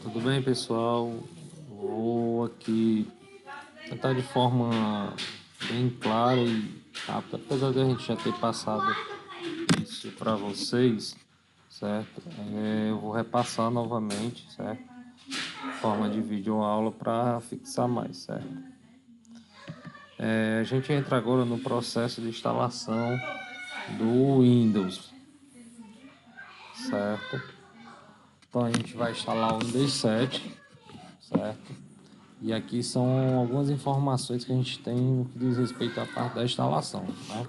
Tudo bem, pessoal? Vou aqui tentar de forma bem clara e rápida, apesar de a gente já ter passado isso para vocês, certo? Eu vou repassar novamente, certo? Forma de videoaula para fixar mais, certo? A gente entra agora no processo de instalação do Windows, certo? Então a gente vai instalar o Windows 7, certo? E aqui são algumas informações que a gente tem no que diz respeito à parte da instalação, né?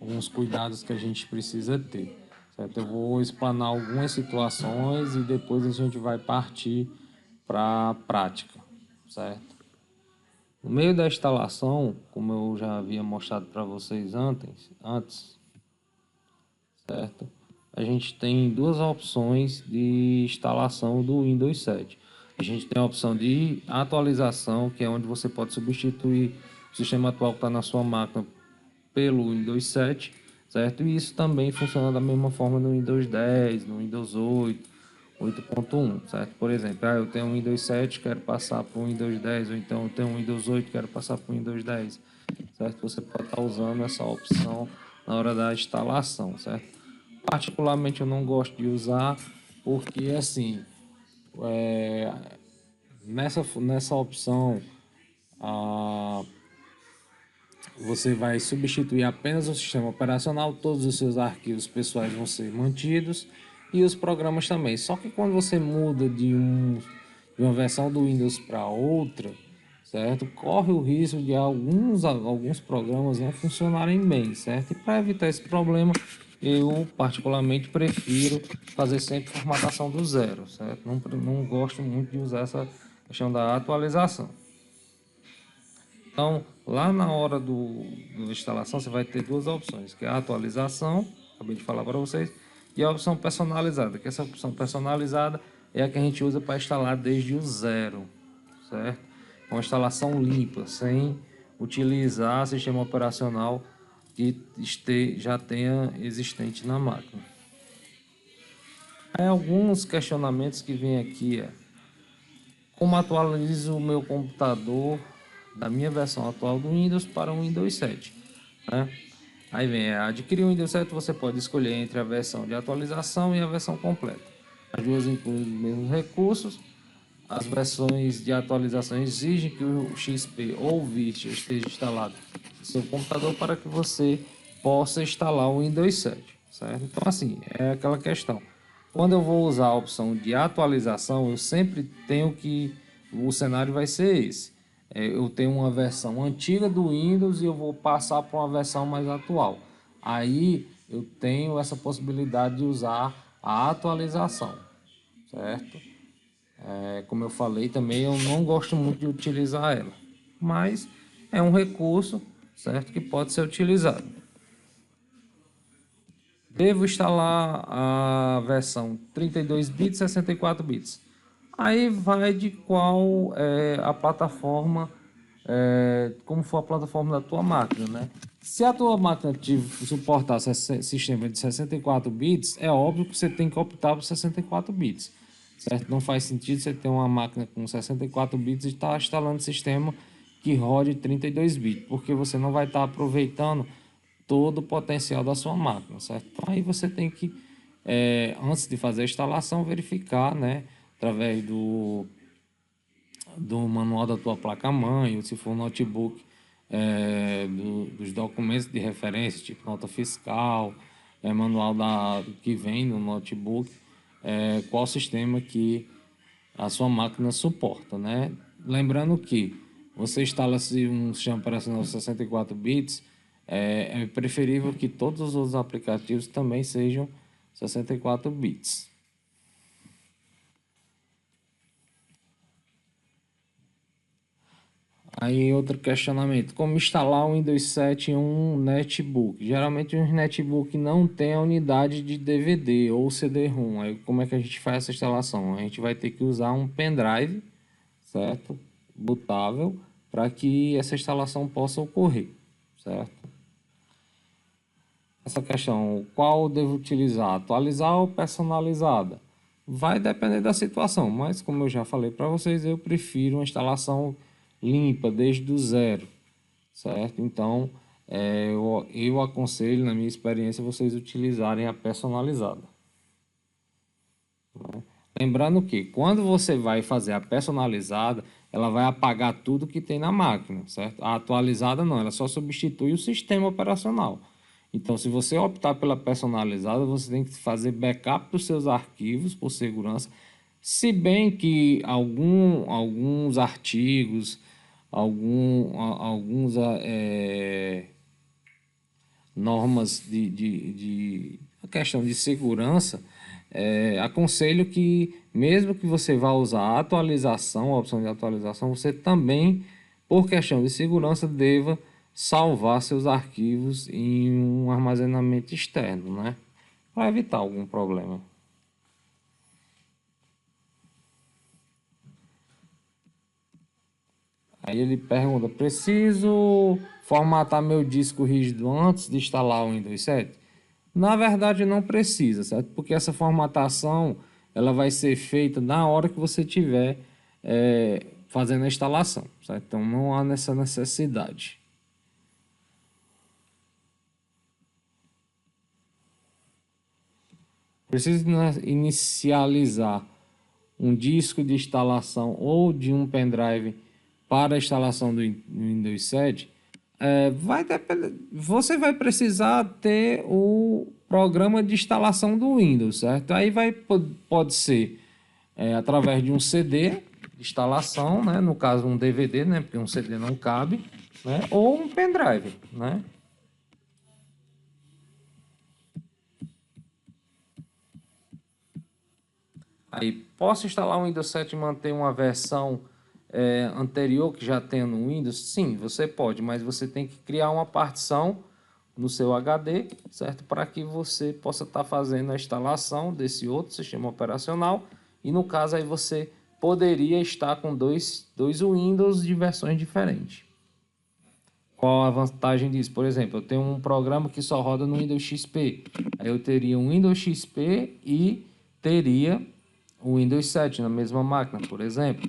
Alguns cuidados que a gente precisa ter, certo? Eu vou explanar algumas situações e depois a gente vai partir para a prática, certo? No meio da instalação, como eu já havia mostrado para vocês antes, certo? A gente tem duas opções de instalação do Windows 7. A gente tem a opção de atualização, que é onde você pode substituir o sistema atual que está na sua máquina pelo Windows 7, certo? E isso também funciona da mesma forma no Windows 10, no Windows 8, 8.1, certo? Por exemplo, eu tenho um Windows 7, quero passar para o Windows 10, ou então eu tenho um Windows 8, quero passar para o Windows 10, certo? Você pode estar usando essa opção na hora da instalação, certo? Particularmente eu não gosto de usar porque assim, é, nessa opção, a você vai substituir apenas o sistema operacional, todos os seus arquivos pessoais vão ser mantidos e os programas também. Só que quando você muda de uma versão do Windows para outra, certo? Corre o risco de alguns programas não funcionarem bem, certo? E para evitar esse problema, eu particularmente prefiro fazer sempre formatação do zero, certo? Não gosto muito de usar essa questão da atualização. Então, lá na hora da instalação, você vai ter duas opções, que é a atualização, acabei de falar para vocês, e a opção personalizada, que essa opção personalizada é a que a gente usa para instalar desde o zero, certo? Uma instalação limpa, sem utilizar sistema operacional que já tenha existente na máquina. Aí alguns questionamentos que vêm aqui como atualizo o meu computador da minha versão atual do Windows para o Windows 7, né? Aí vem, adquirir o Windows 7 você pode escolher entre a versão de atualização e a versão completa. As duas incluem os mesmos recursos. As versões de atualização exigem que o XP ou Vista esteja instalado no seu computador para que você possa instalar o Windows 7, certo? Então, assim, é aquela questão. Quando eu vou usar a opção de atualização, eu sempre tenho que... O cenário vai ser esse. Eu tenho uma versão antiga do Windows e eu vou passar para uma versão mais atual. Aí eu tenho essa possibilidade de usar a atualização, certo? Como eu falei também, eu não gosto muito de utilizar ela, mas é um recurso, certo, que pode ser utilizado. Devo instalar a versão 32 bits, 64 bits. Aí vai de qual é a plataforma, como for a plataforma da tua máquina, né? Se a tua máquina suportar sistema de 64 bits, é óbvio que você tem que optar por 64 bits, certo? Não faz sentido você ter uma máquina com 64 bits e estar instalando sistema que rode 32 bits, porque você não vai estar aproveitando todo o potencial da sua máquina, certo? Então, aí você tem que, antes de fazer a instalação, verificar, né, através do manual da tua placa-mãe, ou se for um notebook, dos documentos de referência, tipo nota fiscal, manual que vem no notebook, qual sistema que a sua máquina suporta, né? Lembrando que você instala um sistema operacional 64 bits, é preferível que todos os outros aplicativos também sejam 64 bits. Aí outro questionamento, como instalar o Windows 7 em um netbook? Geralmente um netbook não tem a unidade de DVD ou CD-ROM. Aí como é que a gente faz essa instalação? A gente vai ter que usar um pendrive, certo? Bootável, para que essa instalação possa ocorrer, certo? essa questão, qual eu devo utilizar, atualizar ou personalizada? Vai depender da situação, mas como eu já falei para vocês, eu prefiro uma instalação limpa, desde o zero, certo? Então, eu aconselho, na minha experiência, vocês utilizarem a personalizada. Lembrando que quando você vai fazer a personalizada, ela vai apagar tudo que tem na máquina, certo? A atualizada não, ela só substitui o sistema operacional. Então, se você optar pela personalizada, você tem que fazer backup dos seus arquivos por segurança. Se bem que alguns artigos, alguns normas de a questão de segurança, aconselho que, mesmo que você vá usar a atualização, a opção de atualização, você também, por questão de segurança, deva salvar seus arquivos em um armazenamento externo, né? Para evitar algum problema. Aí ele pergunta: preciso formatar meu disco rígido antes de instalar o Windows 7? Na verdade, não precisa, certo? Porque essa formatação ela vai ser feita na hora que você estiver fazendo a instalação, certo? Então não há essa necessidade. Precisa inicializar um disco de instalação ou de um pendrive para a instalação do Windows 7. Vai depender, você vai precisar ter o programa de instalação do Windows, certo? Aí pode ser através de um CD de instalação, né? No caso um DVD, né? Porque um CD não cabe, né? Ou um pendrive, né? Aí, posso instalar o Windows 7 e manter uma versão anterior que já tenha no Windows? Sim, você pode, mas você tem que criar uma partição no seu HD, certo? Para que você possa estar fazendo a instalação desse outro sistema operacional. E no caso aí você poderia estar com dois Windows de versões diferentes. Qual a vantagem disso? Por exemplo, eu tenho um programa que só roda no Windows XP. Aí eu teria um Windows XP e teria o Windows 7 na mesma máquina, por exemplo.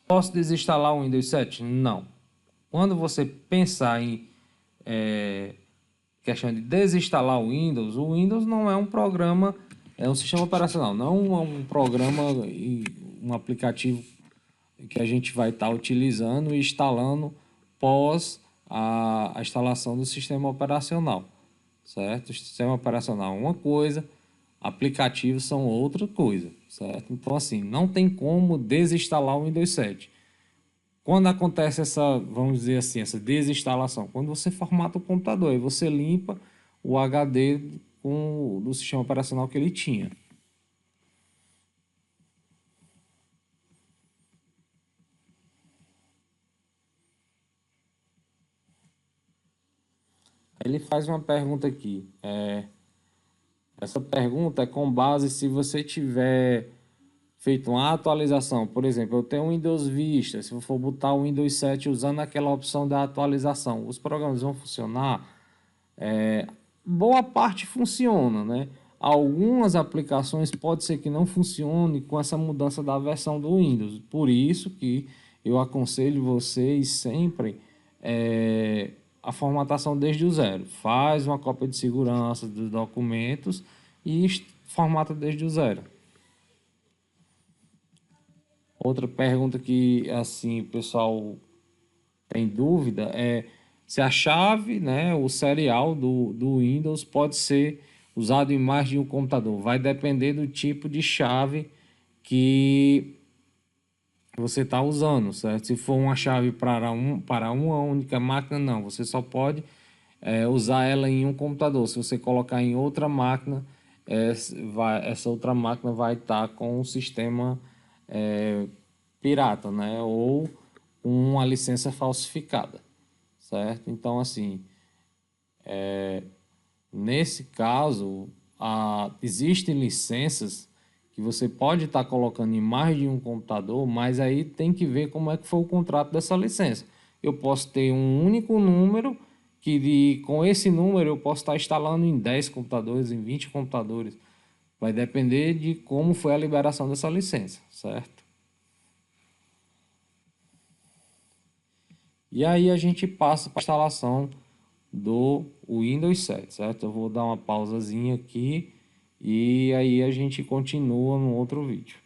Posso desinstalar o Windows 7? Não. Quando você pensar em questão de desinstalar o Windows não é um programa, é um sistema operacional, não é um programa e um aplicativo que a gente vai estar utilizando e instalando pós a instalação do sistema operacional, certo? O sistema operacional é uma coisa, aplicativos são outra coisa, certo? Então, assim, não tem como desinstalar o Windows 7. Quando acontece essa, vamos dizer assim, essa desinstalação, quando você formata o computador e você limpa o HD do sistema operacional que ele tinha. Ele faz uma pergunta aqui. Essa pergunta é com base se você tiver feito uma atualização. Por exemplo, eu tenho o Windows Vista. Se eu for botar o Windows 7 usando aquela opção da atualização, os programas vão funcionar? Boa parte funciona, né? Algumas aplicações pode ser que não funcione com essa mudança da versão do Windows. Por isso que eu aconselho vocês sempre a formatação desde o zero. Faz uma cópia de segurança dos documentos e formata desde o zero. Outra pergunta que assim o pessoal tem dúvida é se a chave, né, o serial do Windows pode ser usado em mais de um computador. Vai depender do tipo de chave que você está usando, certo? Se for uma chave para uma única máquina, não. Você só pode usar ela em um computador. Se você colocar em outra máquina, essa outra máquina vai estar com um sistema pirata, né? Ou uma licença falsificada, certo? Então, assim, nesse caso, existem licenças que você pode estar colocando em mais de um computador, mas aí tem que ver como é que foi o contrato dessa licença. eu posso ter um único número com esse número eu posso estar instalando em 10 computadores, em 20 computadores. Vai depender de como foi a liberação dessa licença, certo? E aí a gente passa para a instalação do Windows 7, certo? Eu vou dar uma pausazinha aqui e aí a gente continua no outro vídeo.